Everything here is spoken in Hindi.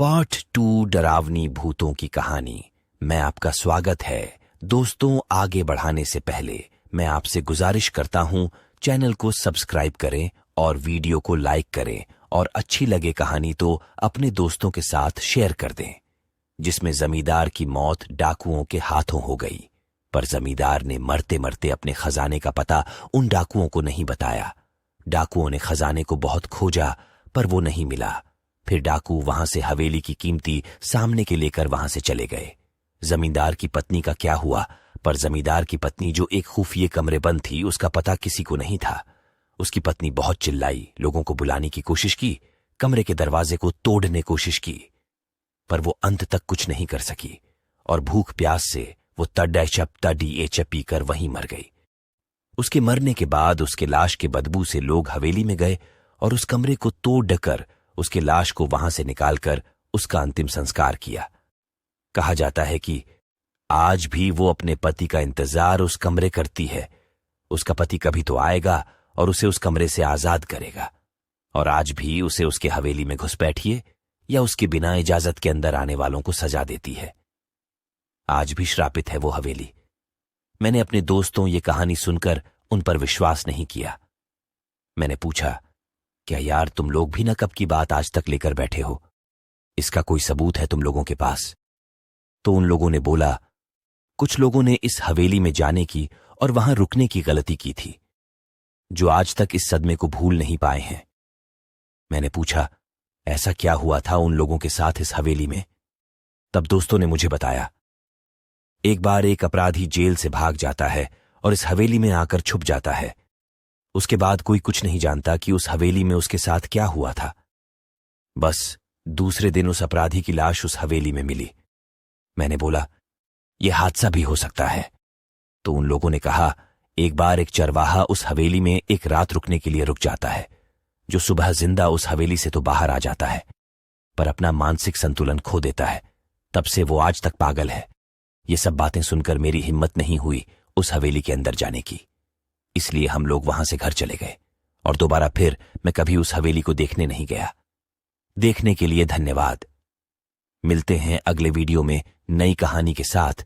पार्ट 2 डरावनी भूतों की कहानी में आपका स्वागत है। दोस्तों, आगे बढ़ाने से पहले मैं आपसे गुजारिश करता हूं, चैनल को सब्सक्राइब करें और वीडियो को लाइक करें और अच्छी लगे कहानी तो अपने दोस्तों के साथ शेयर कर दें। जिसमें जमींदार की मौत डाकुओं के हाथों हो गई, पर जमींदार ने मरते मरते अपने खजाने का पता उन डाकुओं को नहीं बताया। डाकुओं ने खजाने को बहुत खोजा पर वो नहीं मिला। फिर डाकू वहां से हवेली की कीमती सामने के लेकर वहां से चले गए। जमींदार की पत्नी का क्या हुआ, पर जमींदार की पत्नी जो एक खुफिये कमरे बंद थी, उसका पता किसी को नहीं था। उसकी पत्नी बहुत चिल्लाई, लोगों को बुलाने की कोशिश की, कमरे के दरवाजे को तोड़ने कोशिश की, पर वो अंत तक कुछ नहीं कर सकी और भूख प्यास से वो तडी पीकर वहीं मर गई। उसके मरने के बाद उसके लाश के बदबू से लोग हवेली में गए और उस कमरे को तोड़ डकर उसके लाश को वहां से निकालकर उसका अंतिम संस्कार किया। कहा जाता है कि आज भी वो अपने पति का इंतजार उस कमरे करती है। उसका पति कभी तो आएगा और उसे उस कमरे से आजाद करेगा, और आज भी उसे उसके हवेली में घुसपैठिए या उसके बिना इजाजत के अंदर आने वालों को सजा देती है। आज भी श्रापित है वो हवेली। मैंने अपने दोस्तों ये कहानी सुनकर उन पर विश्वास नहीं किया। मैंने पूछा, क्या यार तुम लोग भी ना कब की बात आज तक लेकर बैठे हो? इसका कोई सबूत है तुम लोगों के पास? तो उन लोगों ने बोला, कुछ लोगों ने इस हवेली में जाने की और वहां रुकने की गलती की थी, जो आज तक इस सदमे को भूल नहीं पाए हैं। मैंने पूछा, ऐसा क्या हुआ था उन लोगों के साथ इस हवेली में? तब दोस्तों ने मुझे बताया, एक बार एक अपराधी जेल से भाग जाता है और इस हवेली में आकर छुप जाता है। उसके बाद कोई कुछ नहीं जानता कि उस हवेली में उसके साथ क्या हुआ था। बस दूसरे दिन उस अपराधी की लाश उस हवेली में मिली। मैंने बोला, यह हादसा भी हो सकता है। तो उन लोगों ने कहा, एक बार एक चरवाहा उस हवेली में एक रात रुकने के लिए रुक जाता है, जो सुबह जिंदा उस हवेली से तो बाहर आ जाता है, पर अपना मानसिक संतुलन खो देता है। तब से वो आज तक पागल है। ये सब बातें सुनकर मेरी हिम्मत नहीं हुई उस हवेली के अंदर जाने की, इसलिए हम लोग वहां से घर चले गए और दोबारा फिर मैं कभी उस हवेली को देखने नहीं गया। देखने के लिए धन्यवाद। मिलते हैं अगले वीडियो में नई कहानी के साथ।